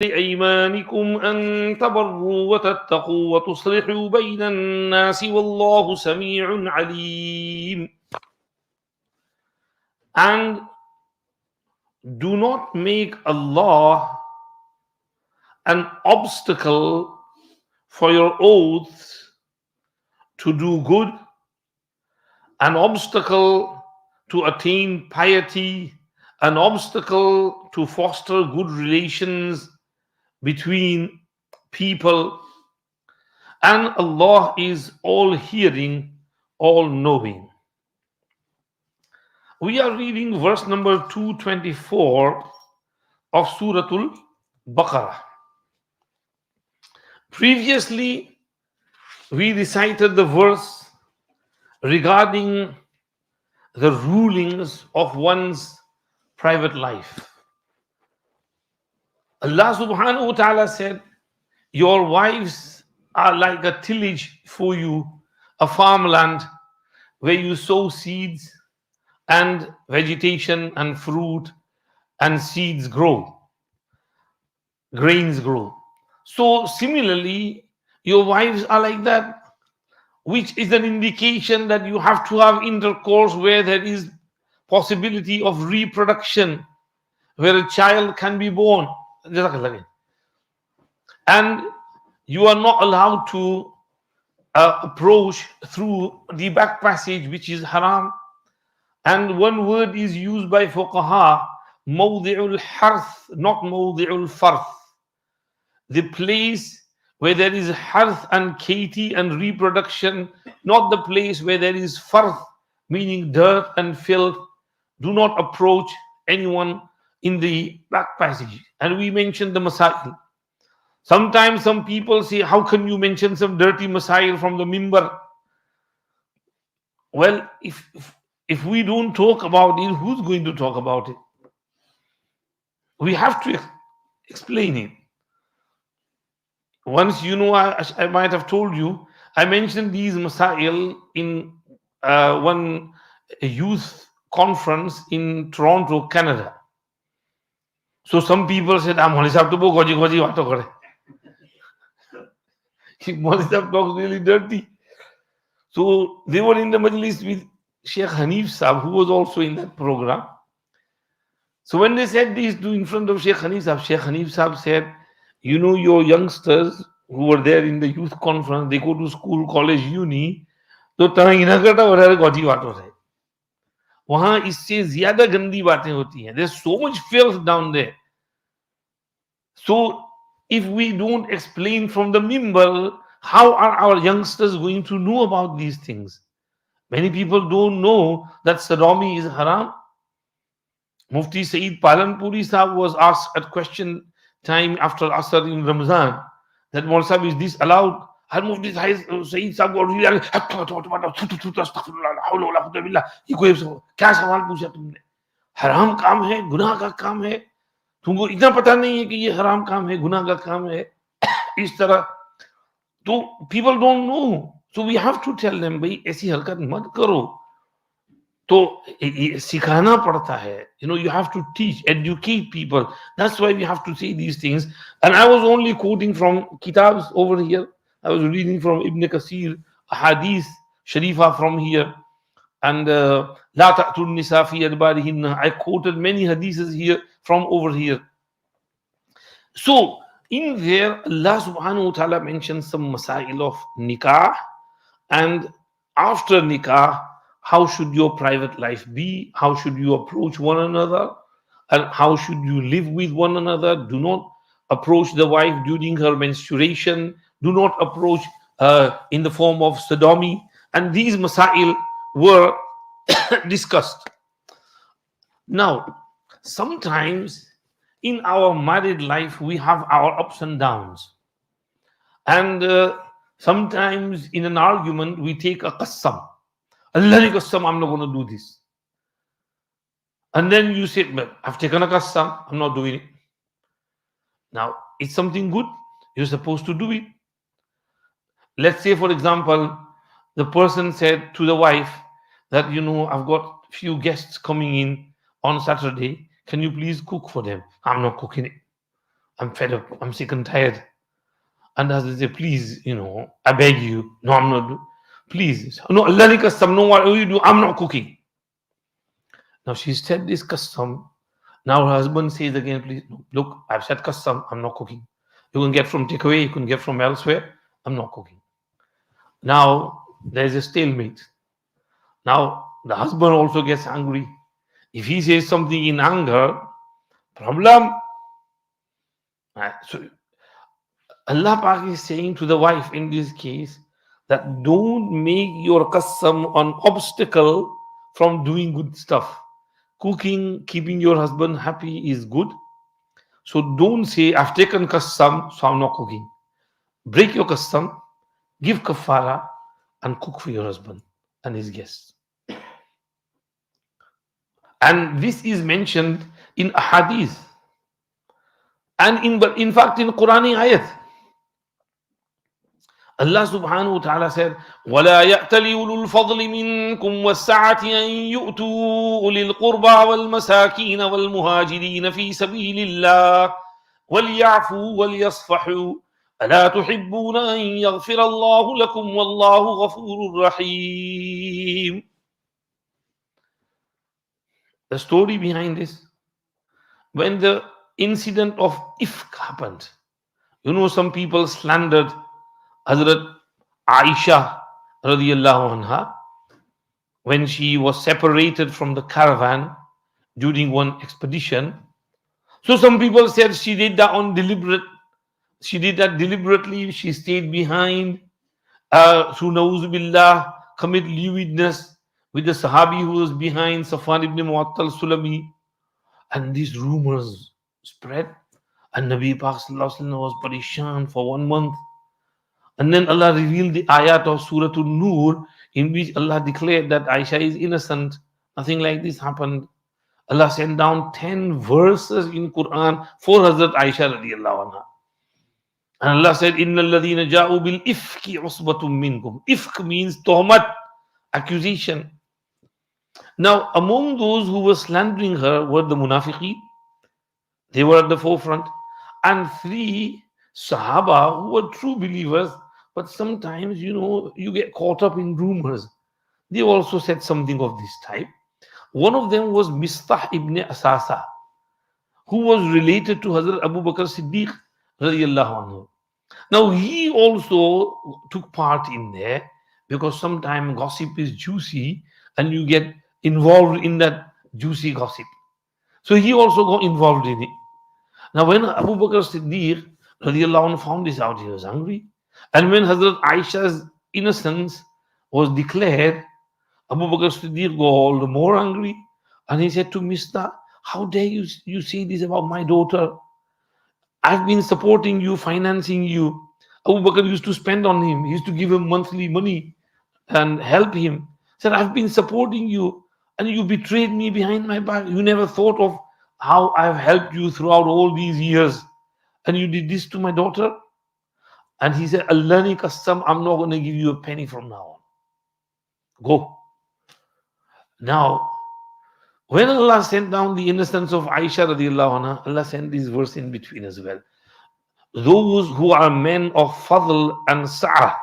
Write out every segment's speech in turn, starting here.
لأيمانكم أن تبروا وتتقوا وتصلحوا بين الناس والله سميع عليم. And do not make Allah an obstacle for your oaths to do good, an obstacle to attain piety, an obstacle to foster good relations between people. And Allah is all hearing, all knowing. We are reading verse number 224 of Surah Baqarah. Previously, we recited the verse regarding the rulings of one's private life. Allah subhanahu wa ta'ala said, your wives are like a tillage for you, a farmland where you sow seeds and vegetation and fruit and seeds grow, grains grow. So similarly, your wives are like that, which is an indication that you have to have intercourse where there is possibility of reproduction, where a child can be born. And you are not allowed to approach through the back passage, which is haram. And one word is used by fuqaha, mawdi'ul harth, not mawdi'ul farth. The place where there is harth and kaiti and reproduction, not the place where there is farth, meaning dirt and filth. Do not approach anyone in the back passage. And we mentioned the masail. Sometimes some people say, how can you mention some dirty masail from the mimbar? Well, if we don't talk about it, who's going to talk about it? We have to explain it. Once, I might have told you, I mentioned these masail in one youth conference in Toronto, Canada. So some people said, Maulvi Sahib to bo goji waato kare. Maulvi Sahib talks really dirty. So they were in the majlis with Sheikh Hanif Sahib, who was also in that program. So when they said this in front of Sheikh Hanif Sahib said, your youngsters who were there in the youth conference, they go to school, college, uni, तो तना करता हो रहा है गौजी वाटो है वहां इससे ज्यादा गंदी बातें होती हैं. There's so much filth down there. So if we don't explain from the mimbar, how are our youngsters going to know about these things? Many people don't know that sodomy is haram. Mufti Saeed Palanpuri Sahib was asked at question time after Asr in Ramzan that Maulvi Sahib, is this allowed? And Mufti Saeed Sahib got really angry. ये कोई क्या सवाल पूछा तुमने? हराम काम है, गुनाह का काम है, तुमको इतना पता नहीं है कि ये हराम काम है, गुनाह का काम है. इस तरह तो people don't know. So we have to tell them, भाई ऐसी हरकत मत करो. तो सिखाना पड़ता है. You have to teach, educate people. That's why we have to say these things. And I was only quoting from kitabs over here. I was reading from Ibn Kasir, Hadith Sharifa from here. And La ta'tul nisa fi adbarihinna. I quoted many hadiths here from over here. So in there, Allah subhanahu wa ta'ala mentions some masail of nikah. And after nikah, how should your private life be? How should you approach one another? And how should you live with one another? Do not approach the wife during her menstruation. Do not approach in the form of sodomy. And these masail were discussed. Now, sometimes in our married life, we have our ups and downs. And sometimes in an argument, we take a qassam. Allah ni qassam, I'm not going to do this. And then you say, I've taken a qassam, I'm not doing it. Now, it's something good, you're supposed to do it. Let's say, for example, the person said to the wife that, I've got few guests coming in on Saturday. Can you please cook for them? I'm not cooking it. I'm fed up, I'm sick and tired. And the husband said, please, I beg you. No, I'm not. Please. No, Allah custom. No, what you do? I'm not cooking. Now she said this custom. Now her husband says again, please, no, look, I've said custom. I'm not cooking. You can get from takeaway, you can get from elsewhere. I'm not cooking. Now there's a stalemate. Now the husband also gets angry. If he says something in anger, problem. So Allah Pak is saying to the wife in this case that don't make your qasam an obstacle from doing good stuff. Cooking, keeping your husband happy is good. So don't say, I've taken qasam, so I'm not cooking. Break your qasam, give kafara, and cook for your husband and his guests. And this is mentioned in ahadith. And in fact in Quranic ayat. Allah subhanahu wa ta'ala said, وَلَا يَأْتَلِ أُولُو الْفَضْلِ مِنْكُمْ وَالسَّعَةِ أَنْ يُؤْتُوا أُولِي الْقُرْبَى وَالْمَسَاكِينَ وَالْمُهَاجِرِينَ فِي سَبِيلِ اللَّهِ وَلْيَعْفُوا وَلْيَصْفَحُوا أَلَا تُحِبُّونَ أَنْ يَغْفِرَ اللَّهُ لَكُمْ وَاللَّهُ غَفُورٌ رَحِيمٌ. The story behind this, when the incident of Ifk happened, some people slandered Hazrat Aisha radiyallahu anha when she was separated from the caravan during one expedition. So some people said she did that deliberately. She stayed behind through Na'udhu Billah, commit lewdness with the Sahabi who was behind, Safwan ibn Mu'attal Sulami. And these rumors spread. And Nabi Pak Sallallahu Alaihi Wasallam was parishan for 1 month. And then Allah revealed the ayat of Surah An-Nur in which Allah declared that Aisha is innocent. Nothing like this happened. Allah sent down 10 verses in Quran for Hazrat Aisha radiyallahu anha. And Allah said, Inna alladhina ja'u bil ifki usbatum minkum. Ifk means tuhmat, accusation. Now, among those who were slandering her were the munafiqeen. They were at the forefront. And 3 Sahaba who were true believers, but sometimes, you get caught up in rumors. They also said something of this type. One of them was Mistah ibn Asasa, who was related to Hazrat Abu Bakr Siddiq radiyallahu anhu. Now, he also took part in there because sometimes gossip is juicy and you get involved in that juicy gossip. So he also got involved in it. Now, when Abu Bakr Siddiq radiyallahu anhu found this out, he was angry. And when Hazrat Aisha's innocence was declared, Abu Bakr Siddiq got all the more angry. And he said to Mistah, how dare you say this about my daughter? I've been supporting you, financing you. Abu Bakr used to spend on him. He used to give him monthly money and help him. He said, I've been supporting you and you betrayed me behind my back. You never thought of how I've helped you throughout all these years. And you did this to my daughter? And he said, Allahni qasam, I'm not going to give you a penny from now on. Go. Now, when Allah sent down the innocence of Aisha radiyallahu anha, Allah sent this verse in between as well. Those who are men of fadl and sa'ah,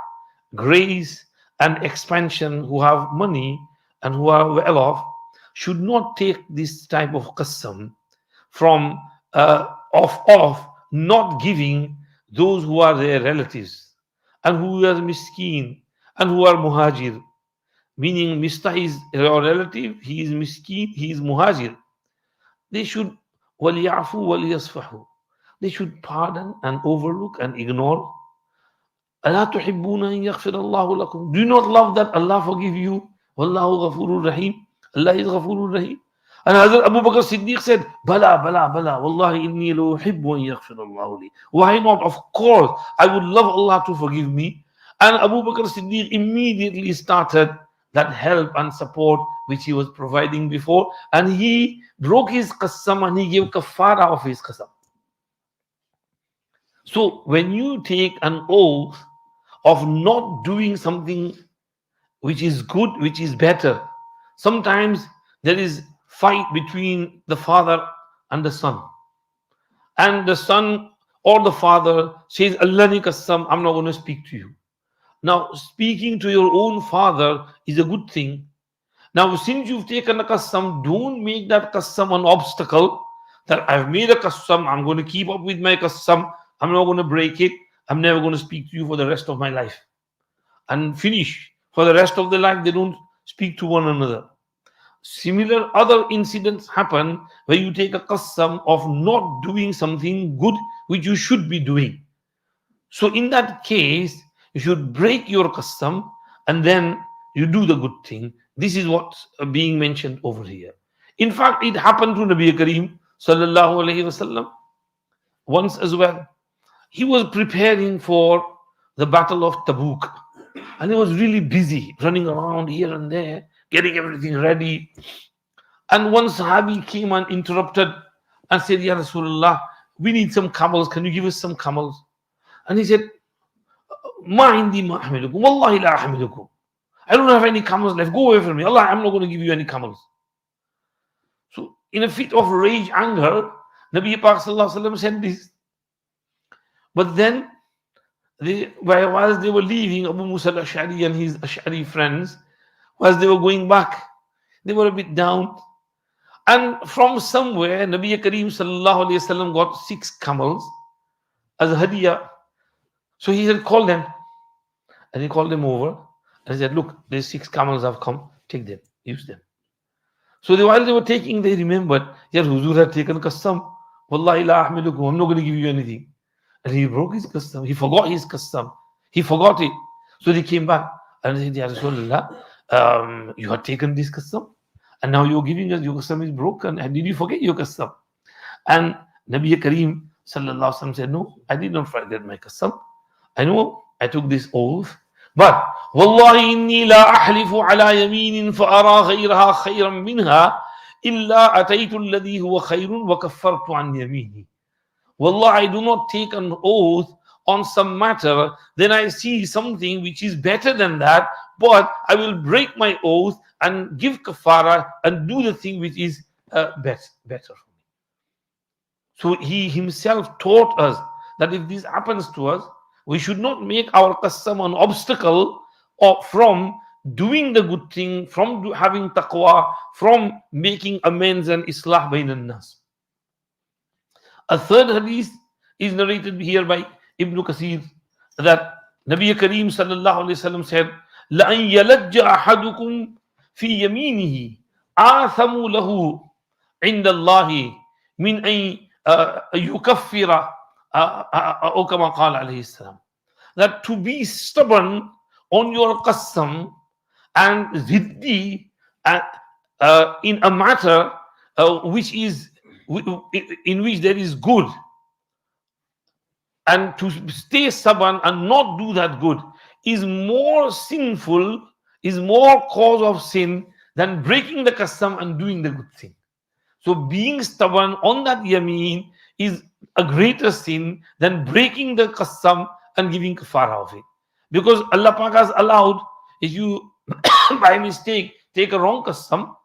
grace and expansion, who have money and who are well off, should not take this type of qasam from of not giving those who are their relatives and who are miskeen and who are muhajir. Meaning Mistah is your relative, he is miskeen, he is muhajir. They should وَلْيَعْفُوا وَلْيَصْفَحُوا. They should pardon and overlook and ignore. أَلَا تُحِبُّونَ أَن يَغْفِرَ اللَّهُ لَكُمْ. Do you not love that Allah forgive you? وَاللَّهُ غَفُورٌ rahim. Allah is غَفُورٌ rahim. And Hazrat Abu Bakr Siddiq said, Bala, Wallahi inni lo uhibbu an yaghfir Allahu li. Why not? Of course, I would love Allah to forgive me. And Abu Bakr Siddiq immediately started that help and support which he was providing before. And he broke his qasam and he gave kafara of his qasam. So when you take an oath of not doing something which is good, which is better, sometimes there is fight between the father and the son. And the son or the father says, Allah ni qasam, I'm not going to speak to you. Now, speaking to your own father is a good thing. Now, since you've taken a qasam, don't make that qasam an obstacle that I've made a qasam, I'm going to keep up with my qasam, I'm not going to break it, I'm never going to speak to you for the rest of my life. And finish. For the rest of their life, they don't speak to one another. Similar other incidents happen where you take a qasam of not doing something good which you should be doing. So in that case, you should break your qasam and then you do the good thing. This is what's being mentioned over here. In fact, it happened to Nabi Kareem sallallahu alaihi wasallam once as well. He was preparing for the battle of Tabuk and he was really busy running around here and there, getting everything ready. And one Sahabi came and interrupted and said, Ya Rasulullah, we need some camels. Can you give us some camels? And he said, Ma indi ma ahmilukum. Wallahi la ahmilukum. I don't have any camels left. Go away from me. Allah, I'm not going to give you any camels. So, in a fit of rage, anger, Nabi Pak Sallallahu Alaihi Wasallam said this. But then, whilst they were leaving, Abu Musa al-Ash'ari and his Ash'ari friends, whilst they were going back, they were a bit down. And from somewhere, Nabi Kareem Sallallahu Alaihi Wasallam got 6 camels as a hadiyah. So he said, call them. And he called them over. And he said, look, there's 6 camels have come. Take them. Use them. So while they were taking, they remembered, yeah, Huzur had taken qasam. Wallahi la ahmilukum. I'm not going to give you anything. And he broke his qasam. He forgot his qasam. He forgot it. So they came back. And they said, Ya Rasulullah, you had taken this qasam. And now you're giving us, your qasam is broken. And did you forget your qasam? And Nabi Kareem Sallallahu Alaihi Wasallam said, no, I did not forget my qasam. I know I took this oath, but Wallahi inni la ahlifu ala yaminin fa'ara ghayraha khayran minha illa ataytu alladhi huwa khayrun wa kaffartu an yamini. Wallah, I do not take an oath on some matter, then I see something which is better than that, but I will break my oath and give kafara and do the thing which is better for me. So he himself taught us that if this happens to us, we should not make our qasam an obstacle from doing the good thing, from having taqwa, from making amends and islah bainan nas. A third hadith is narrated here by Ibn Kathir that Nabi Kareem sallallahu alaihi wasallam said, لَأَنْ يَلَجَّ أَحَدُكُمْ فِي يَمِينِهِ آثَمُ لَهُ عِنْدَ اللَّهِ مِنْ أَنْ يُكَفِّرَ أو كما قال عليه السلام. That to be stubborn on your qasam and ziddi in a matter in which there is good, and to stay stubborn and not do that good is more sinful, is more cause of sin than breaking the qasam and doing the good thing. So being stubborn on that yameen is a greater sin than breaking the qasam and giving kafara of it. Because Allah Pak has allowed, if you by mistake take a wrong qasam,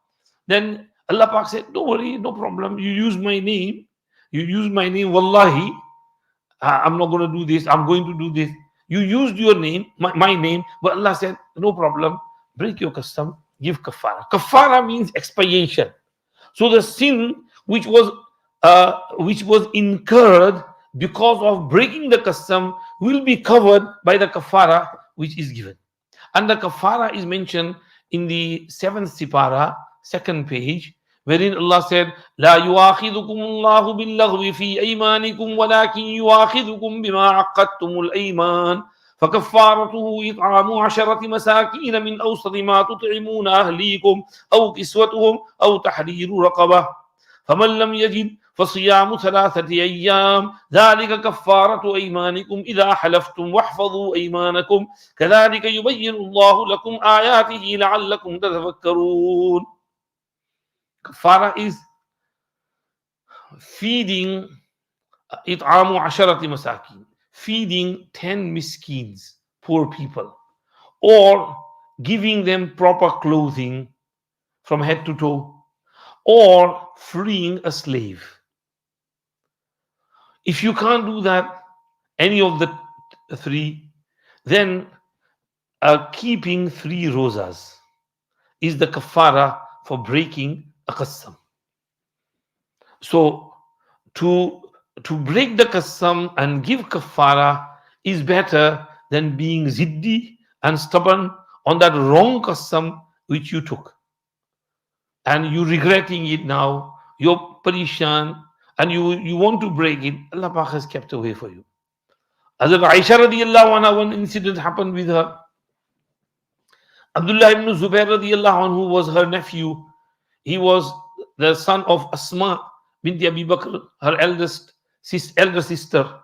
then Allah Pak said, don't worry, no problem. You use my name, wallahi, I'm not going to do this, I'm going to do this. You used your name, my name, but Allah said, no problem, break your qasam, give kafara. Kafara means expiation. So the sin which was incurred because of breaking the qasam will be covered by the kafara which is given. And the kafara is mentioned in the 7th sipara, 2nd page, wherein Allah said, لا يؤاخذكم الله باللغو في أيمانكم ولكن يؤاخذكم بما عقدتم الأيمان فكفارته إطعام 10 مساكين من أوسط ما تطعمون أهليكم أو كسوتهم أو تحرير رقبة فمن لم يجد فصيام 3 أيام ذلك كفارة أيمانكم إذا حلفتم واحفظوا أيمانكم كذلك يبين الله لكم آياته لعلكم تتفكرون. Kafara is feeding إطعام 10 مساكين, feeding 10 miskins, poor people, or giving them proper clothing from head to toe, or freeing a slave. If you can't do that, any of the three, then keeping 3 rozas is the kafara for breaking a qasam. So to break the qasam and give kafara is better than being ziddi and stubborn on that wrong qasam which you took, and you regretting it now, you're parishan, and you want to break it. Allah Pak has kept away for you. Hazrat Aisha radiallahu anha, one incident happened with her. Abdullah ibn Zubair radiallahu anhu was her nephew. He was the son of Asma binti Abi Bakr, her elder sister.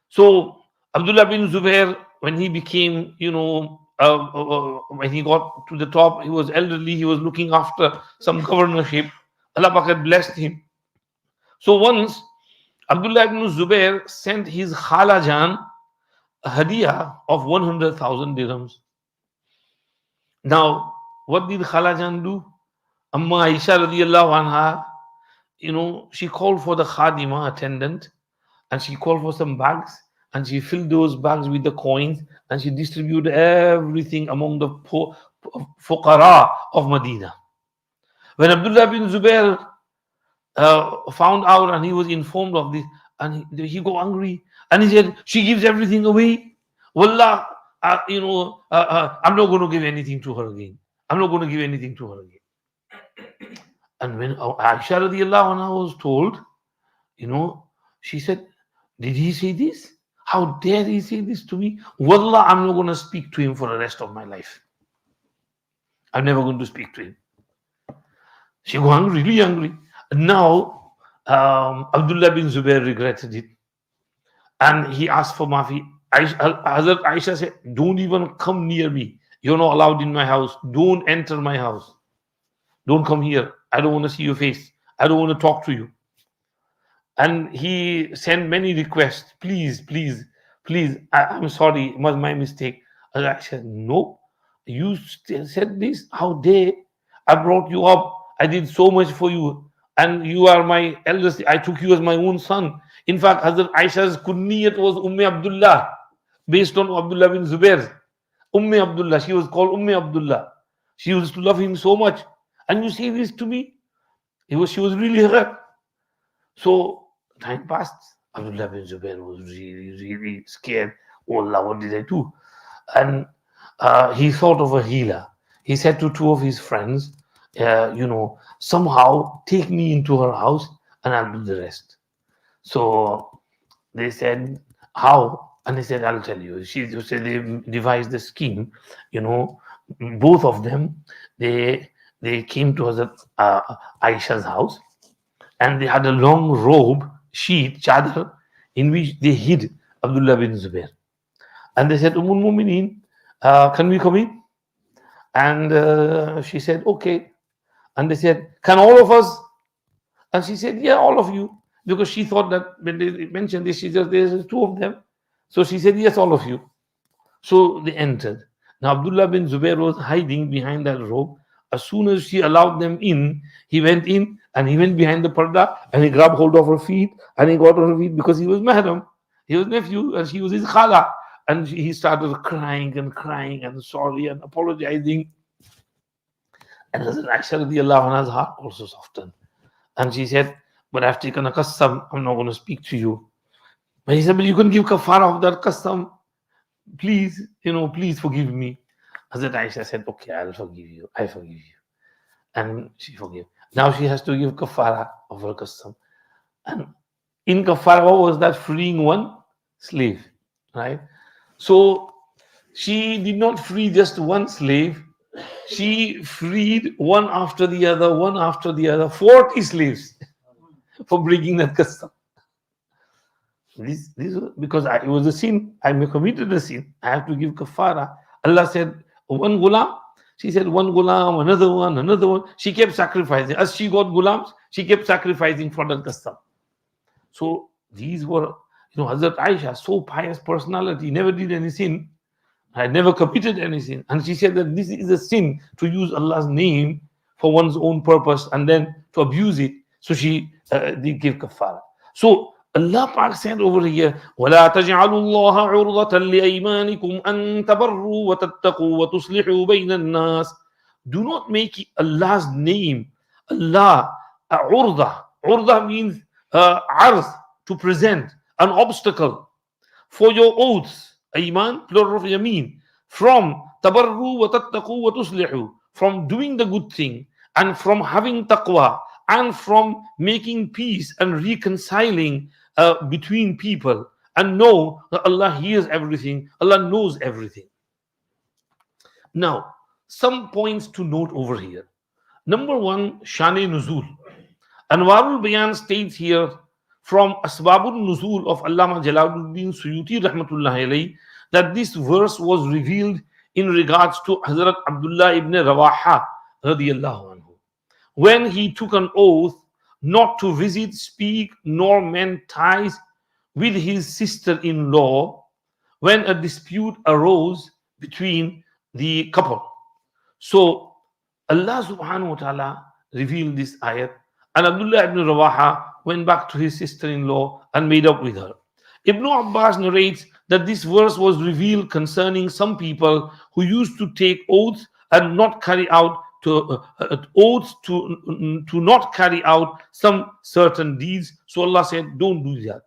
So Abdullah bin Zubair, when he became, when he got to the top, he was elderly, he was looking after some governorship. Allah Pak had blessed him. So once Abdullah ibn Zubair sent his Khala Jan a hadiyah of 100,000 dirhams. Now, what did Khala Jan do? Amma Aisha radiallahu anha, she called for the khadima attendant, and she called for some bags, and she filled those bags with the coins, and she distributed everything among the fuqara of Medina. When Abdullah bin Zubair found out and he was informed of this, and he got angry, and he said, she gives everything away. Wallah, I'm not going to give anything to her again. I'm not going to give anything to her again. And when Aisha radiallahu anha was told, she said, did he say this? How dare he say this to me? Wallah, I'm not going to speak to him for the rest of my life. I'm never going to speak to him. She got angry, really angry. And now, Abdullah bin Zubair regretted it. And he asked for maafi. Hazrat Aisha said, don't even come near me. You're not allowed in my house. Don't enter my house. Don't come here. I don't want to see your face. I don't want to talk to you. And he sent many requests. Please, please, please. I'm sorry. It was my mistake. I said, no. You said this? How dare? I brought you up. I did so much for you. And you are my eldest. I took you as my own son. In fact, Hazrat Aisha's kunniyat was Abdullah, based on Abdullah bin Zubair. Abdullah. She was called Abdullah. She used to love him so much. And you say this to me? She was really hurt. So time passed. Abdullah bin Zubair was really, really scared. Oh Allah, what did I do? And he thought of a healer. He said to 2 of his friends, somehow take me into her house and I'll do the rest. So they said, how? And he said, I'll tell you. She said they devised the scheme. Both of them, they came to Hazrat Aisha's house, and they had a long robe, sheet, chadar, in which they hid Abdullah bin Zubair. And they said, Mu'mineen, can we come in? And she said, okay. And they said, can all of us? And she said, yeah, all of you. Because she thought that when they mentioned this, there's 2 of them. So she said, yes, all of you. So they entered. Now Abdullah bin Zubair was hiding behind that robe. As soon as she allowed them in, he went in and he went behind the parda and he grabbed hold of her feet and he got her feet because he was mahram. He was nephew and she was his khala. And he started crying and sorry and apologizing. And Hazrat Aisha radiallahu anha's heart also softened. And she said, but I've taken a qasam, I'm not going to speak to you. But he said, but you can give kafara of that qasam. Please, please forgive me. Hazrat Aisha said, okay, I'll forgive you. I forgive you. And she forgave. Now she has to give kafara of her qasam. And in kafara, what was that? Freeing one slave, right? So she did not free just one slave. She freed one after the other, 40 slaves for breaking that qasam. This because it was a sin. I committed a sin. I have to give kafara. Allah said, one ghulam. She said, one ghulam, another one. She kept sacrificing. As she got gulams, she kept sacrificing for that qasam. So these were, Hazrat Aisha, so pious personality, never did any sin. I never committed any sin. And she said that this is a sin to use Allah's name for one's own purpose and then to abuse it. So she did give kafara. So Allah Pak said over here, وَلَا تَجْعَلُوا اللَّهَ عُرْضَةً لِأَيْمَانِكُمْ أَن تَبَرُّوا وَتَتَّقُوا وَتُصْلِحُوا بَيْنَ النَّاسِ. Do not make Allah's name, Allah, a urda. Urda means arz, to present, an obstacle for your oaths. Ayman, plural of yameen. From tabarru wa tattaqu wa tuslihu. From doing the good thing and from having taqwa and from making peace and reconciling between people. And know that Allah hears everything, Allah knows everything. Now, some points to note over here. Number one, Shani Nuzul. Anwarul Bayan states here from Asbabul Nuzul of Allama Jalaluddin Suyuti rahmatullahi alayhi that this verse was revealed in regards to Hazrat Abdullah ibn Rawaha radiyallahu anhu, when he took an oath not to visit, speak, nor mend ties with his sister-in-law when a dispute arose between the couple. So Allah subhanahu wa ta'ala revealed this ayat, and Abdullah ibn Rawaha went back to his sister-in-law and made up with her. Ibn Abbas narrates that this verse was revealed concerning some people who used to take oaths and not carry out oaths to not carry out some certain deeds. So Allah said, don't do that.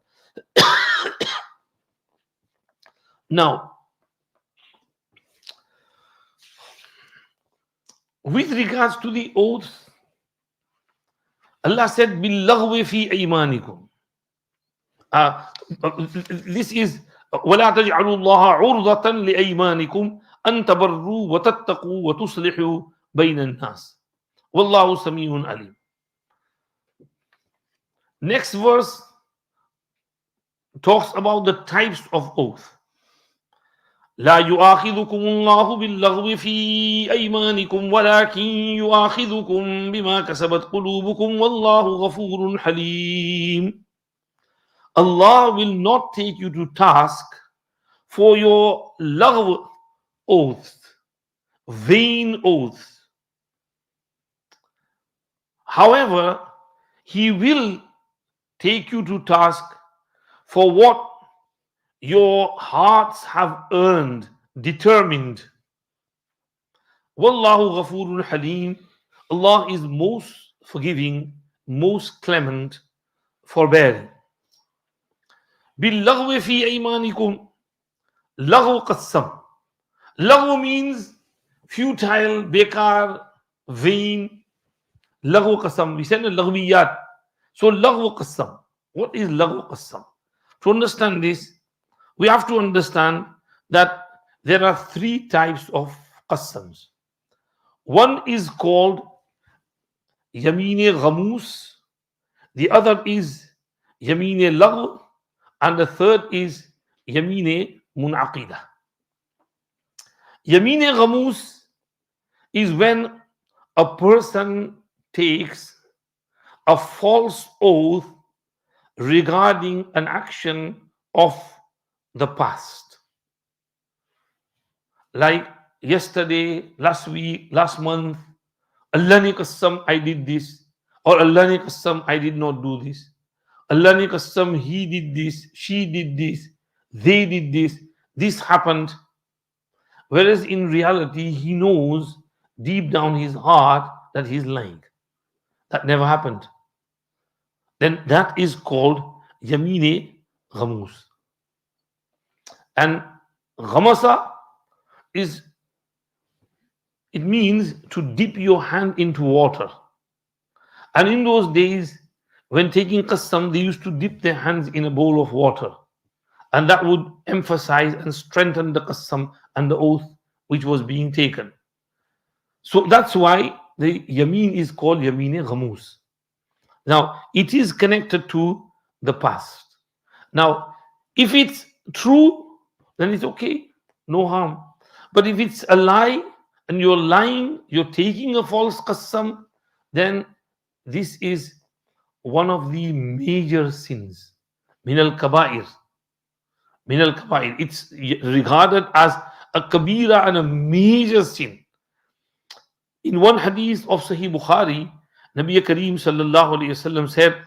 Now, with regards to the oaths, Allah said, "Billaghwi fi aymanikum." This is وَلَا تَجْعَلُوا اللَّهَ عُرْضَةً لِأَيْمَانِكُمْ أَن تَبَرُّوا وَتَتَّقُوا وَتُصْلِحُوا بَيْنَ النَّاسِ وَاللَّهُ سَمِيعٌ عَلِيمٌ. Next verse talks about the types of oath. لا يؤاخذكم الله باللغو في أيمانكم ولكن يؤاخذكم بما كسبت قلوبكم والله غفور حليم. Allah will not take you to task for your lagw oaths, vain oaths. However, He will take you to task for what your hearts have earned, determined. Wallahu ghafurun halim. Allah is most forgiving, most clement, forbearing. Billaghwi fi aymanikum. Laghu qassam. Laghu means futile, bekar, vain. Laghu qassam. We said laghwiyat. So laghu qassam. What is laghu qassam? To understand this, we have to understand that there are three types of qassams. One is called yamine ghamus, the other is yamine lagh, and the third is yamine munaqida. Yamine ghamus is when a person takes a false oath regarding an action of the past. Like yesterday, last week, last month, Allah ni qasam, I did this, or Allah ni qasam, I did not do this. Allah ni qasam, he did this, she did this, they did this happened. Whereas in reality, he knows deep down his heart that he's lying. That never happened. Then that is called yamine ghamus. And ghamasa it means to dip your hand into water. And in those days, when taking qassam, they used to dip their hands in a bowl of water. And that would emphasize and strengthen the qassam and the oath which was being taken. So that's why the yameen is called yameen ghamus. Now, it is connected to the past. Now, if it's true, then it's okay, no harm. But if it's a lie and you're lying, you're taking a false qassam, then this is one of the major sins. Min al-kaba'ir. Min al-kaba'ir. It's regarded as a kabira and a major sin. In one hadith of Sahih Bukhari, Nabi Kareem sallallahu alayhi wasallam said,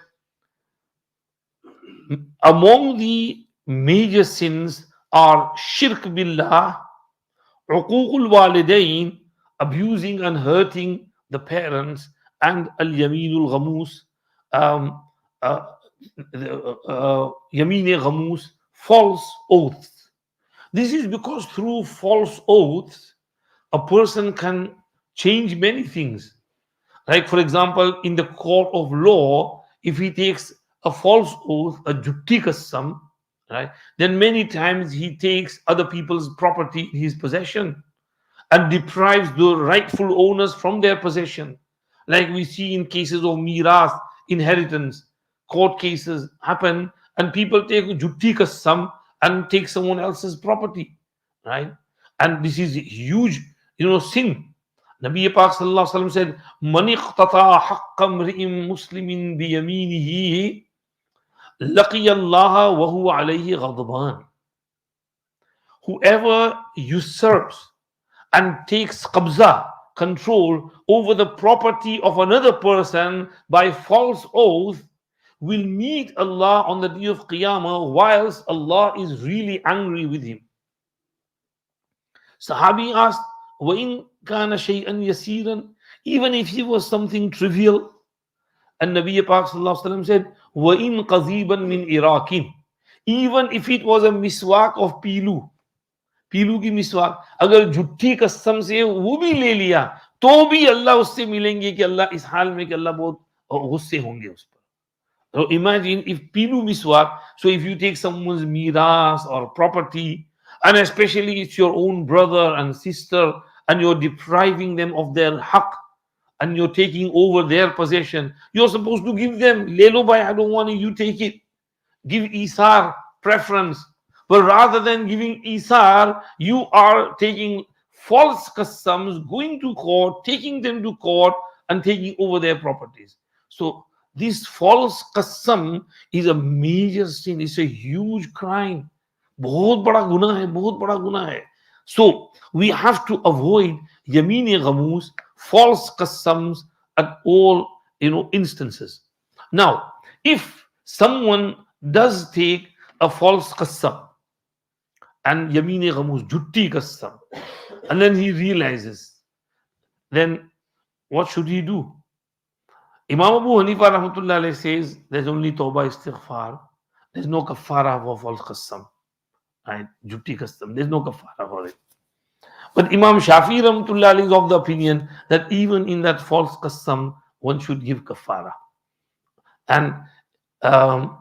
Among the major sins are shirk billah, uququl walidain, abusing and hurting the parents, and al yaminul ghamus, um, uh, yamine ghamus, false oaths. This is because through false oaths, a person can change many things. Like, for example, in the court of law, if he takes a false oath, a jutti qasam, right, then many times he takes other people's property in his possession and deprives the rightful owners from their possession. Like we see in cases of miras, inheritance, court cases happen, and people take jutti qasam and take someone else's property, right? And this is a huge, sin. Nabi Pak sallallahu alaihi wasallam said, "Man iqtata haqqa imri'in muslimin bi yaminihi, laqiya Allah wa huwa alayhi ghadban." Whoever usurps and takes qabza, control over the property of another person by false oath, will meet Allah on the day of Qiyamah whilst Allah is really angry with him. Sahabi asked, وَإِن كَانَ شَيْئًا يَسِيرًا, even if he was something trivial. And Nabi Pak sallallahu alaihi wasallam said, وَإِن قَذِيبًا مِنْ إِرَاكٍ, even if it was a miswak of pilu की मिसवाक, अगर झूठी कसम से वो भी ले लिया तो भी अल्लाह उससे मिलेंगे कि अल्लाह इस हाल में कि अल्लाह बहुत गुस्से होंगे उस पर. So imagine if pilu miswak, so if you take someone's miras or property, and especially it's your own brother and sister, and you're depriving them of their haqq, and you're taking over their possession, you're supposed to give them, le lo bhai, I don't want it, you take it. Give isar, preference. But rather than giving isar, you are taking false qasams, going to court, taking them to court, and taking over their properties. So this false qasam is a major sin. It's a huge crime. बहुत बड़ा गुनाह है, बहुत बड़ा गुनाह है. So we have to avoid yameen ghamus, false qasams at all instances. Now, if someone does take a false qasam and yameen ghamus, jutti qasam, and then he realizes, then what should he do? Imam Abu Hanifa rahmatullah alayhi says there's only tawbah istighfar. There's no kafara for false qasam, right? Jutti qasam, there's no kafara for it. But Imam Shafi rahmatullah alayhi is of the opinion that even in that false qasam, one should give kafara. And Imam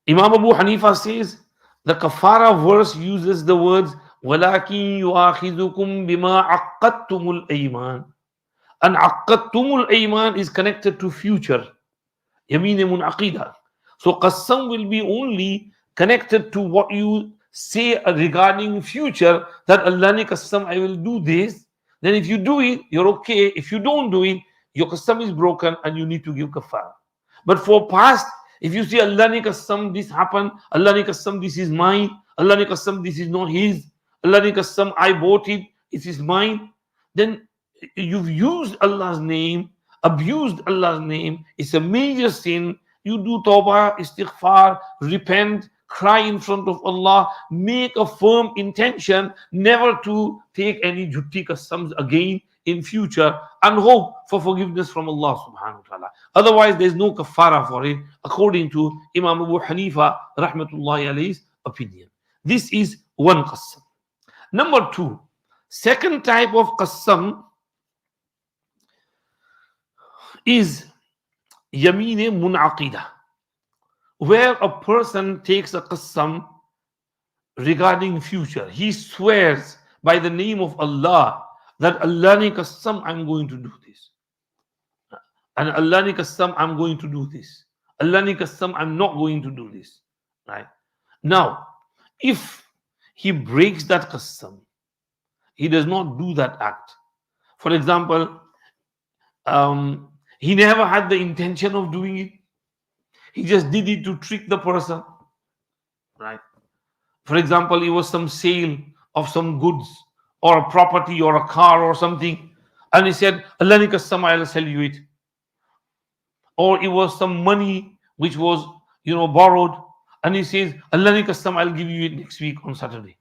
Abu Hanifa says the kafara verse uses the words وَلَكِنْ يُؤَاخِذُكُمْ بِمَا عَقَّدْتُمُ الْأَيْمَانِ, and عَقَّدْتُمُ الْأَيْمَانِ is connected to future, يَمِينَ مُنْعَقِيدَةً. So qasam will be only connected to what you say regarding future, that Allah ne qasam, I will do this. Then if you do it, you're okay. If you don't do it, your qasam is broken and you need to give kafara. But for past, if you say Allah ne qasam, this happened, Allah ne qasam, this is mine, Allah ne qasam, this is not his, Allah ne qasam, I bought it, it is mine, then you've used Allah's name, abused Allah's name. It's a major sin. You do tawbah, istighfar, repent, cry in front of Allah, make a firm intention never to take any jutti qasams again in future, and hope for forgiveness from Allah subhanahu wa ta'ala. Otherwise, there's no kafara for it, according to Imam Abu Hanifa rahmatullahi alayhi's opinion. This is one qasam. Number two, second type of qasam is yameen mun'aqidah, where a person takes a qasam regarding future. He swears by the name of Allah that Allah ne qasam, I'm going to do this, and Allah ne qasam, I'm going to do this, Allah ne qasam, I'm not going to do this, right? Now, if he breaks that qasam, he does not do that act. For example, he never had the intention of doing it. He just did it to trick the person, right? For example, it was some sale of some goods or a property or a car or something, and he said, Allah ni qasam, I'll sell you it. Or it was some money which was borrowed, and he says, Allah ni kasam, I'll give you it next week on Saturday.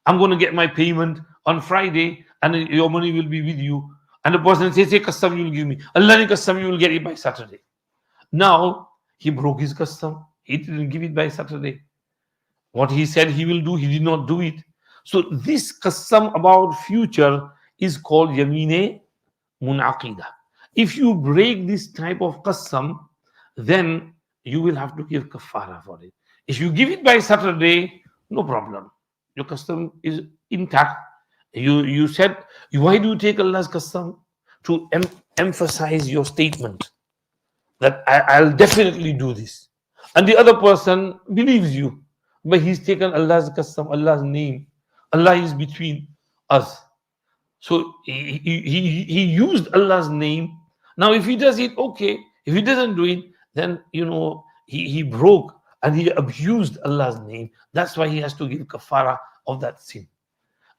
I'm going to get my payment on Friday, and your money will be with you. And the person says, say kasam, you will give me. Allah ni kasam, you will get it by Saturday. Now, he broke his kasam. He didn't give it by Saturday. What he said he will do, he did not do it. So this kasam about future is called yamine munaqida. If you break this type of kasam, then you will have to give kafara for it. If you give it by Saturday, no problem. Your kasam is intact. You said, why do you take Allah's kasam? To emphasize your statement that I'll definitely do this. And the other person believes you, but he's taken Allah's kasam, Allah's name. Allah is between us. So he used Allah's name. Now, if he does it, okay. If he doesn't do it, then, he broke and he abused Allah's name. That's why he has to give kafara of that sin.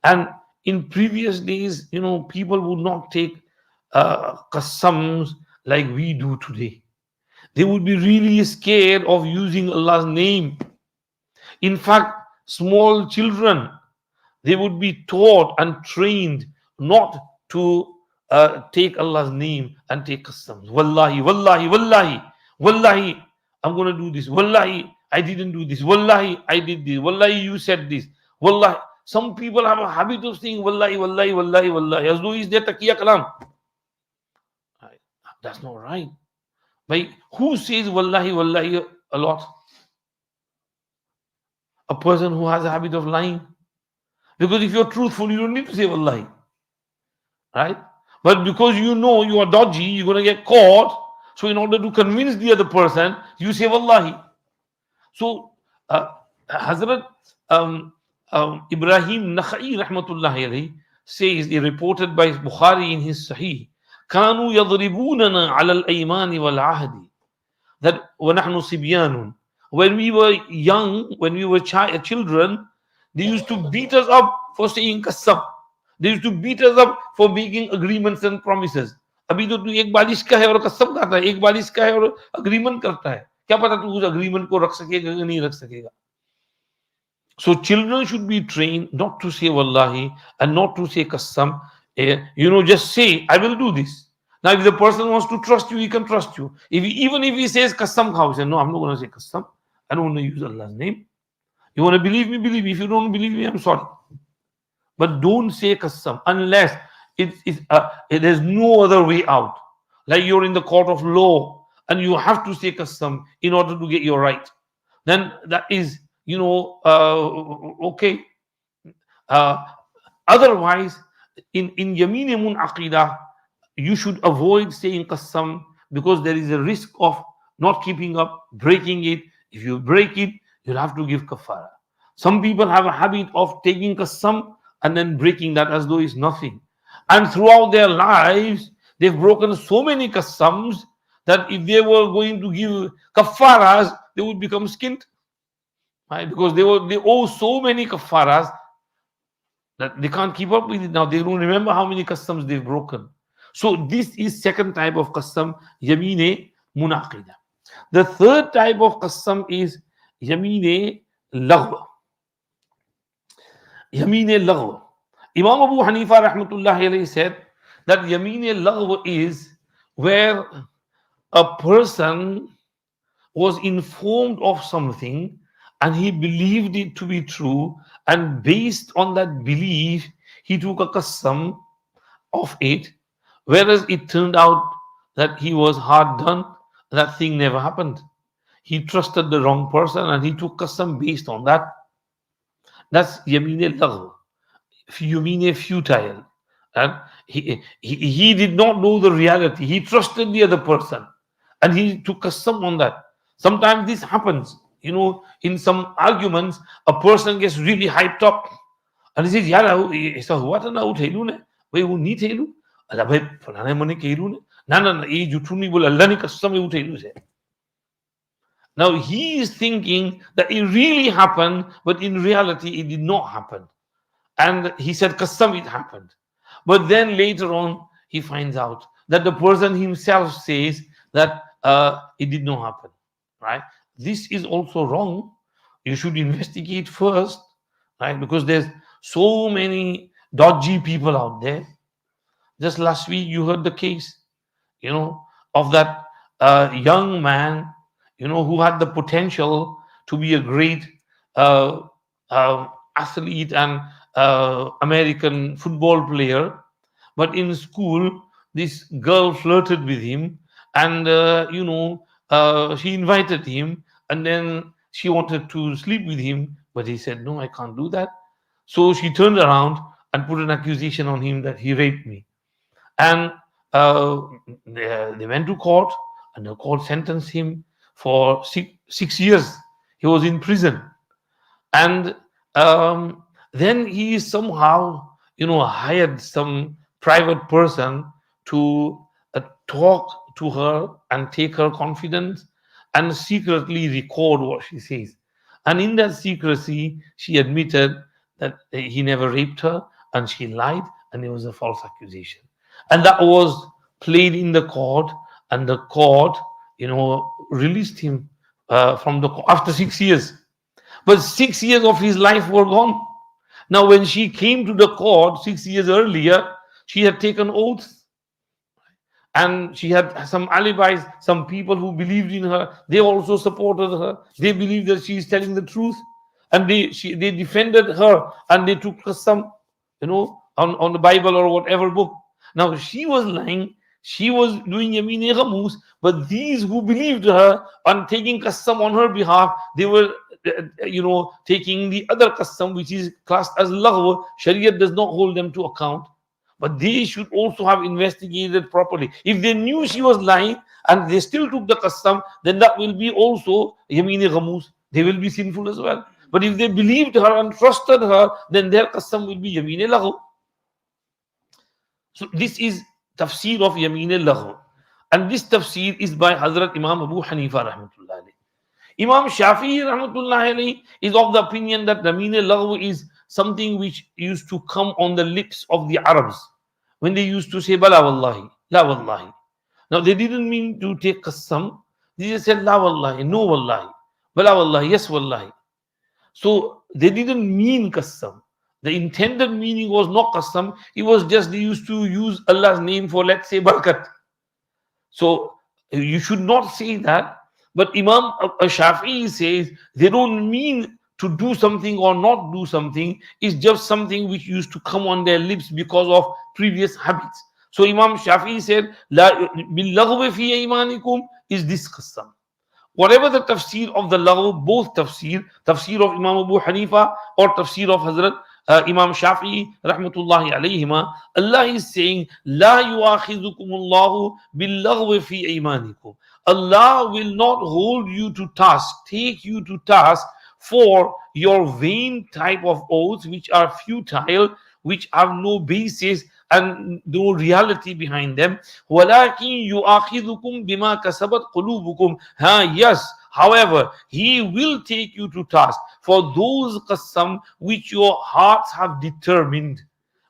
And in previous days, people would not take qasams like we do today. They would be really scared of using Allah's name. In fact, small children, they would be taught and trained not to take Allah's name and take qasams. Wallahi, wallahi, wallahi, wallahi, I'm going to do this. Wallahi, I didn't do this. Wallahi, I did this. Wallahi, you said this. Wallahi. Some people have a habit of saying wallahi, wallahi, wallahi, wallahi, as though is there taqiyya kalam. That's not right. But who says wallahi, wallahi a lot? A person who has a habit of lying. Because if you're truthful, you don't need to say wallahi. Right? But because you know you are dodgy, you're going to get caught. So in order to convince the other person, you say wallahi. So Hazrat Ibrahim Nakhai rahmatullahi alayhi says, he reported by Bukhari in his Sahih, كانوا يضربوننا على الأيمان والعهد, that وَنَحْنُ صِبْيَانٌ, when we were young, when we were children, they used to beat us up for saying qasam. They used to beat us up for making agreements and promises. अभी तो तू एक बालिश का है और कसम खाता है, एक बालिश का है और agreement करता है, क्या पता तू उस agreement को रख सकेगा या नहीं रख सकेगा. So children should be trained not to say wallahi and not to say qasam. Just say, I will do this. Now, if the person wants to trust you, he can trust you. Even if he says qasam khao, say, no, I'm not going to say qasam. I don't want to use Allah's name. You want to believe me, believe me. If you don't believe me, I'm sorry. But don't say qasam unless there's no other way out. Like you're in the court of law and you have to say qasam in order to get your right. Then that is, okay. Otherwise, in Yameen Munaqida, you should avoid saying qasam because there is a risk of not keeping up, breaking it. If you break it, you'll have to give kafara. Some people have a habit of taking qasam and then breaking that as though it's nothing. And throughout their lives, they've broken so many qasams that if they were going to give kafaras, they would become skint. Right? Because they owe so many kafaras that they can't keep up with it now. They don't remember how many qasams they've broken. So this is second type of qasam, yamine munaqida. The third type of qasam is yamine laghw. Yamine laghw. Imam Abu Hanifa rahmatullahi alayhi said that yamine laghw is where a person was informed of something and he believed it to be true, and based on that belief, he took a qasam of it, whereas it turned out that he was hard done, that thing never happened. He trusted the wrong person and he took qasam based on that. That's yamine laghw, yamine futile. And he did not know the reality. He trusted the other person and he took qasam on that. Sometimes this happens. In some arguments, a person gets really hyped up and he says, "Yaar, aisa hua tha na, wo thelu ne, bhai wo nahi thelu. Ala bhai falane mane kehlu ne. Na, ye jhuthu nahi bola. Allah ni qasam wo thelu se." Now he is thinking that it really happened, but in reality, it did not happen. And he said, "Qasam, it happened." But then later on, he finds out that the person himself says that it did not happen. Right? this is also wrong. You should investigate first, right? Because there's so many dodgy people out there. Just last week, you heard the case, of that young man, who had the potential to be a great uh, athlete and American football player. But in school, this girl flirted with him, and she invited him, and then she wanted to sleep with him, but he said, "No, I can't do that." So she turned around and put an accusation on him that he raped me. And uh, they went to court, and the court sentenced him for 6 years. He was in prison. And then he somehow hired some private person to talk to her and take her confidence and secretly record what she says. And in that secrecy, she admitted that he never raped her, and she lied, and it was a false accusation. And that was played in the court, and the court released him from the after 6 years. But 6 years of his life were gone. Now, when she came to the court 6 years earlier, she had taken oaths, and she had some alibis. Some people who believed in her, they also supported her. They believed that she is telling the truth, and they defended her, and they took some, on the Bible or whatever book. Now she was lying. She was doing Yameen Ghamus, but these who believed her and taking qasam on her behalf, they were, taking the other qasam, which is classed as lagh. Shariat does not hold them to account. But they should also have investigated properly. If they knew she was lying and they still took the qasam, then that will be also Yameen Ghamus. They will be sinful as well. But if they believed her and trusted her, then their qasam will be Yameen Lagh. So this is Tafseer of Yameen al-Lagh. And this Tafseer is by Hazrat Imam Abu Hanifa rahmatullah alayh. Imam Shafi'i rahmatullah alayh is of the opinion that Yameen al-Lagh is something which used to come on the lips of the Arabs when they used to say Bala wallahi, La wallahi. Now they didn't mean to take qasam. They just said La wallahi, no wallahi, Bala wallahi, yes wallahi. So they didn't mean qasam. The intended meaning was not qasam. It was just they used to use Allah's name for, let's say, barakat. So you should not say that. But Imam Shafi'i says they don't mean to do something or not do something. It's just something which used to come on their lips because of previous habits. So Imam Shafi'i said, La bil-laghwi fi imanikum is this qasam. Whatever the tafsir of the lagh, both tafsir of Imam Abu Hanifa or tafsir of Hazrat Imam Shafi'i rahmatullahi alayhima, Allah is saying, La yu'akhidukumullahu bil-laghwi fi imanikum. Allah will not hold you to task, take you to task for your vain type of oaths which are futile, which have no basis and no reality behind them. وَلَكِنْ يُؤَخِذُكُمْ بِمَا كَسَبَتْ قُلُوبُكُمْ. Yes, however, He will take you to task for those qasam which your hearts have determined.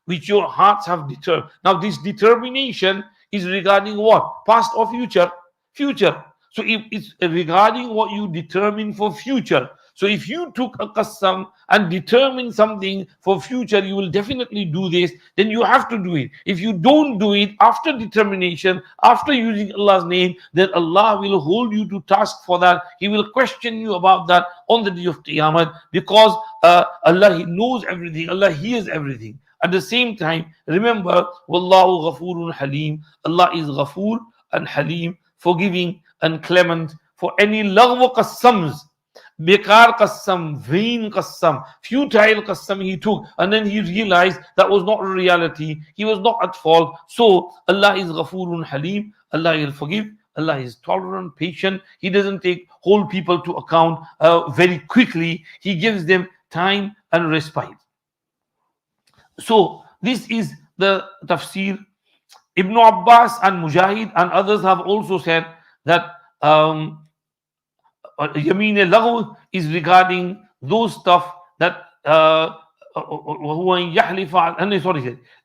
Which your hearts have determined. Now this determination is regarding what? Past or future? Future. So if it's regarding what you determine for future. So if you took a qasam and determined something for future, you will definitely do this, then you have to do it. If you don't do it after determination, after using Allah's name, then Allah will hold you to task for that. He will question you about that on the day of Qiyamah, because Allah, He knows everything. Allah hears everything. At the same time, remember, Wallahu Ghafurun Halim. Allah is Ghafoor and Halim, forgiving and clement for any laghwa qassams. Bekar qasam, vain qasam, futile qasam he took, and then he realized that was not a reality. He was not at fault. So Allah is Ghafurun Halim. Allah will forgive. Allah is tolerant, patient. He doesn't hold people to account very quickly. He gives them time and respite. So this is the tafsir. Ibn Abbas and Mujahid and others have also said that Yameen al-Lagh is regarding those stuff that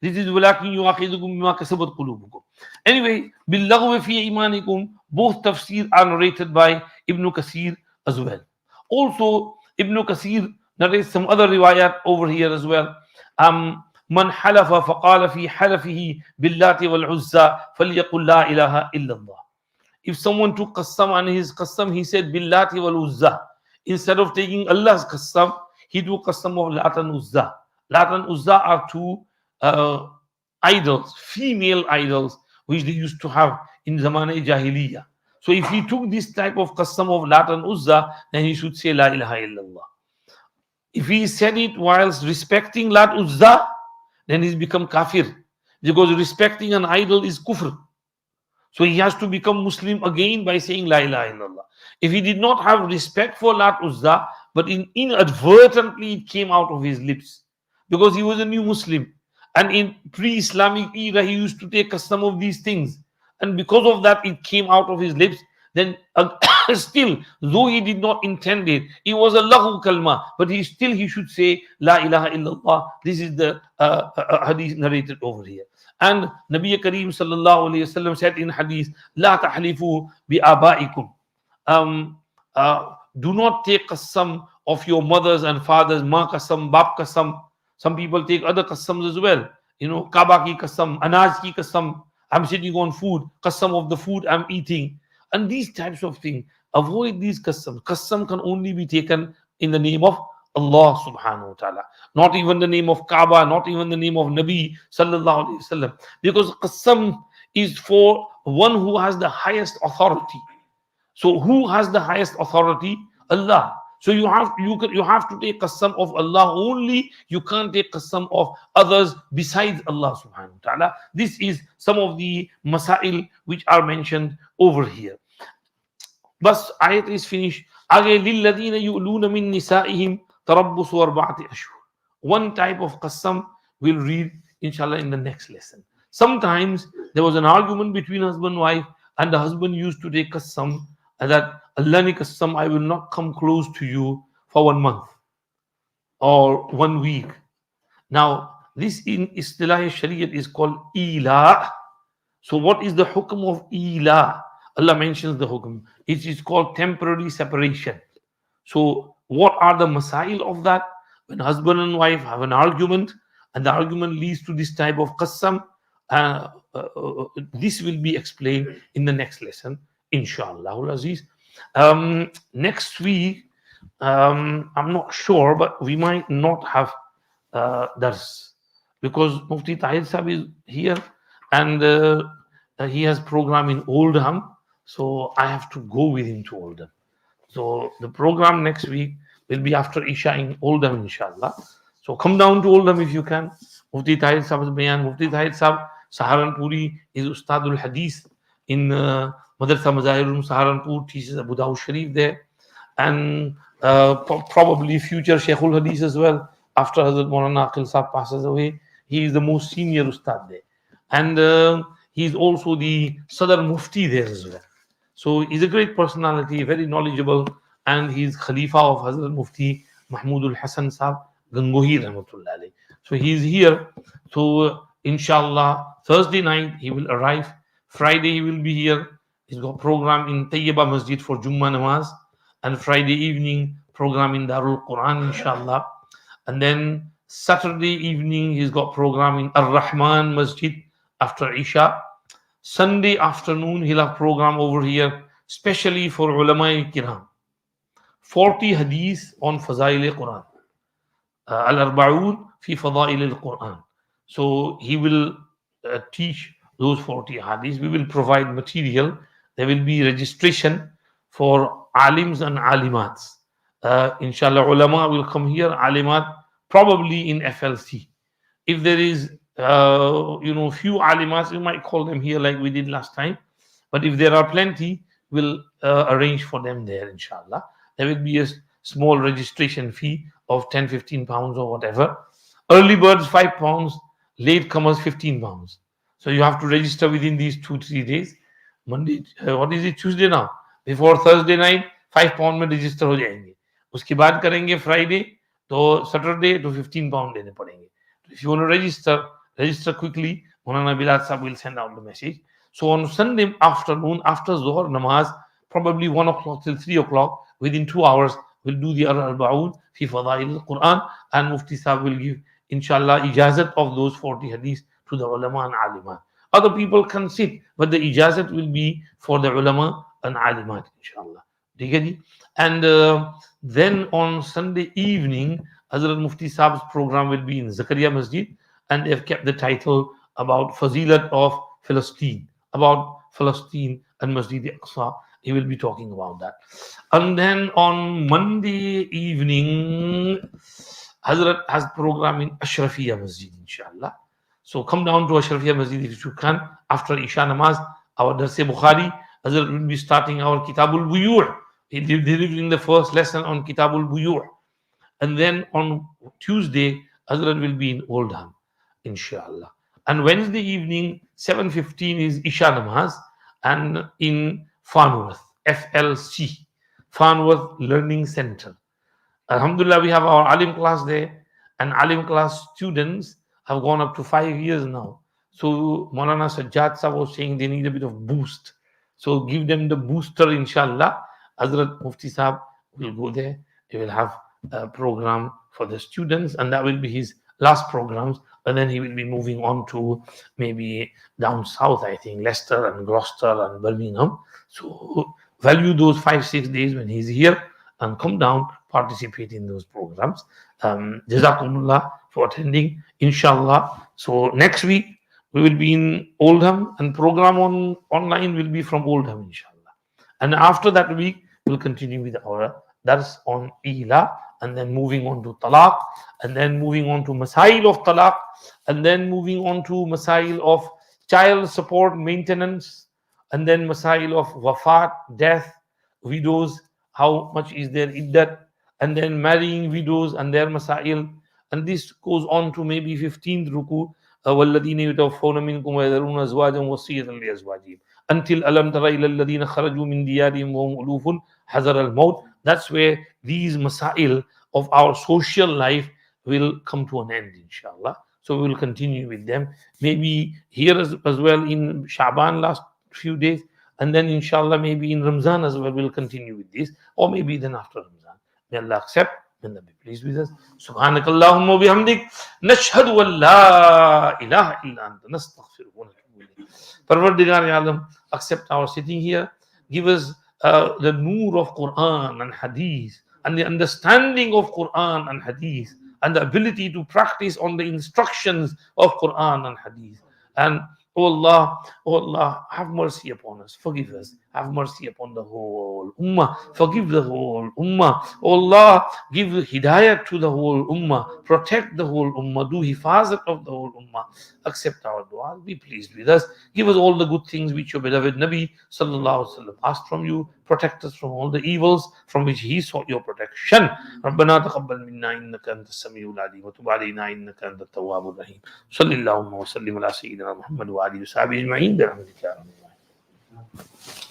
this is وَلَكِنْ يُؤَخِذُكُمْ بِمَا كَسَبَتْ قُلُوبُكُم. Anyway, bil-laghwi fi imanikum, both tafsir are narrated by Ibn Kathir as well. Also, Ibn Kasir narrates some other riwayat over here as well. من حلف فقال في حلفه باللات والعزى فليقل لا إله إلا الله. If someone took qasam and his qasam, he said billati wal uzza. Instead of taking Allah's qasam, he took qasam of Lat and Uzza. Lat and Uzza are two idols, female idols, which they used to have in Zamane Jahiliyyah. So if he took this type of qasam of Lat and Uzza, then he should say La ilaha illallah. If he said it whilst respecting Lat Uzza, then he's become kafir. Because respecting an idol is kufr. So he has to become Muslim again by saying La ilaha illallah. If he did not have respect for Lat Uzza, but inadvertently it came out of his lips, because he was a new Muslim. And in pre-Islamic era, he used to take some of these things. And because of that, it came out of his lips. Then still, though he did not intend it, it was a lahu kalma, but he should say La ilaha illallah. This is the hadith narrated over here. And Nabi Kareem sallallahu alayhi wasallam said in hadith, La tahlifu bi abaikum. Do not take qasam of your mothers and fathers, ma qasam, bab qasam. Some people take other qasams as well. You know, Kaaba ki qasam, anaj ki qasam. I'm sitting on food, qasam of the food I'm eating. And these types of things, avoid these qasam. Qasam can only be taken in the name of Allah subhanahu wa ta'ala. Not even the name of Kaaba, not even the name of Nabi sallallahu alayhi wasallam. Because qasam is for one who has the highest authority. So who has the highest authority? Allah. So you have to take qasam of Allah only. You can't take qasam of others besides Allah subhanahu wa ta'ala. This is some of the masail which are mentioned over here. Bas ayat is finished. Aage lilladheena yu'luna min nisa'ihim tarabbusu arba'ati ashhur. One type of qasam we'll read inshallah in the next lesson. Sometimes there was an argument between husband and wife, and the husband used to take qasam that Allah ni qasam, I will not come close to you for 1 month or 1 week. Now this in istilah shariat is called ila. So what is the hukm of ila? Allah mentions the hukm. It is called temporary separation. So what are the masail of that? When husband and wife have an argument and the argument leads to this type of qasam, this will be explained in the next lesson, inshallah aziz. Next week, I'm not sure, but we might not have dars, because Mufti Tahir Sahib is here and he has program in Oldham, so I have to go with him to Oldham. So the program next week will be after Isha in Oldham, inshallah. So come down to Oldham if you can. Mufti Tahir Sahib's bayan. Mufti Tahir Sahib Saharanpuri is Ustadul Hadith in Madrasa Mazahirul Saharanpur, teaches Abu Dawud Sharif there, and probably future Sheikhul Hadith as well. After Hazrat Maulana Aqil Sahib passes away, he is the most senior Ustad there, and he is also the Sadr Mufti there as well. So he's a great personality, very knowledgeable, and he's Khalifa of Hazrat Mufti Mahmudul Hasan Sahib Gangohi Rahmatullah alayhi. So he's here. So inshallah, Thursday night he will arrive. Friday he will be here. He's got program in Tayyibah Masjid for Jummah Namaz, and Friday evening program in Darul Quran, inshallah. And then Saturday evening he's got program in Ar-Rahman Masjid after Isha. Sunday afternoon he'll have program over here, especially for Ulama Kiram. 40 hadith on Fazail Quran. Al-Arba'un fi Fadail al-Quran. So he will teach those 40 hadiths. We will provide material. There will be registration for alims and alimats. Inshallah, ulama will come here, alimat probably in FLC. If there is, few alimats, we might call them here like we did last time. But if there are plenty, we'll arrange for them there, inshallah. There will be a small registration fee of 10, 15 pounds or whatever. Early birds, 5 pounds. Late comers, 15 pounds. So you have to register within these 2-3 days. Monday, what is it, Tuesday now? Before Thursday night, 5 pound में register हो जाएंगे. उसके बाद करेंगे Friday, तो Saturday to 15 pound देने पड़ेंगे. If you want to register quickly. Maulana Bilal Sahib will send out the message. So on Sunday afternoon, after Zuhr Namaz, probably 1 o'clock till 3 o'clock, within 2 hours, we'll do the Arba'un fi Fadail al-Quran, and Mufti Sahib will give, inshallah, ijazat of those 40 hadiths to the ulama and alimat. Other people can sit, but the ijazat will be for the ulama and alimat, inshallah. And then on Sunday evening, Hazrat Mufti Saab's program will be in Zakaria Masjid, and they've kept the title about Fazilat of Palestine, about Palestine and Masjid Aqsa. He will be talking about that. And then on Monday evening, Hazrat has program in Ashrafiyya Masjid, inshallah. So come down to Ashrafiyya Masjid if you can. After Isha Namaz, our Darse Bukhari, Hazrat will be starting our Kitabul Buyur. He'll be delivering the first lesson on Kitabul Buyur. And then on Tuesday, Hazrat will be in Oldham, inshallah. And Wednesday evening, 7:15 is Isha Namaz, and in Farnworth, FLC, Farnworth Learning Center. Alhamdulillah, we have our Alim class there, and Alim class students have gone up to 5 years now. So Maulana Sajjad Sahab was saying they need a bit of boost. So give them the booster, inshallah. Hazrat Mufti Sahab will go there. He will have a program for the students, and that will be his last programs. And then he will be moving on to maybe down south, I think, Leicester and Gloucester and Birmingham. So value those 5-6 days when he's here and come down, participate in those programs. Jazakumullah for attending, inshallah. So next week we will be in Oldham, and program online will be from Oldham, inshallah. And after that week, we'll continue with our dars on Ila, and then moving on to Talaq, and then moving on to Masail of Talaq, and then moving on to Masail of child support maintenance, and then Masail of Wafat, death, widows, how much is their iddat, and then marrying widows and their Masail. And this goes on to maybe 15th ruku, وَالَّذِينَ يُتَوَفَّوْنَ مِنْكُمْ وَيَذَرُونَ أَزْوَاجًا وَصِيَّةً لِأَزْوَاجِهِمْ until أَلَمْ تَرَ إِلَى الَّذِينَ خَرَجُوا مِنْ دِيَارِهِمْ وَهُمْ أُلُوفٌ حَذَرَ الْمَوْتِ. That's where these masail of our social life will come to an end, inshallah. So we will continue with them. Maybe here as well in Sha'ban last few days, and then inshallah maybe in Ramzan as well we'll continue with this, or maybe then after Ramzan. May Allah accept. May Allah be pleased with us. Subhanak Allahumma bihamdik. Nashhadu an la ilaha illa anta nastaghfiruka wa natubu ilayk. Parwardigar Alam, accept our sitting here. Give us the noor of Quran and Hadith, and the understanding of Quran and Hadith, and the ability to practice on the instructions of Quran and Hadith. And oh Allah, have mercy upon us, forgive us, have mercy upon the whole Ummah, forgive the whole Ummah. Oh Allah, give hidayat to the whole Ummah, protect the whole Ummah, do hifazat of the whole Ummah. Accept our dua, be pleased with us, give us all the good things which your beloved Nabi Sallallahu Alaihi Wasallam asked from you, protect us from all the evils from which he sought your protection. ربنا تقبل منا إنك أنت السميع العليم وتب علينا إنك أنت التواب الرحيم. صلى الله وسلم على سيدنا محمد وآله وصحبه أجمعين برحمتك يا رب العالمين.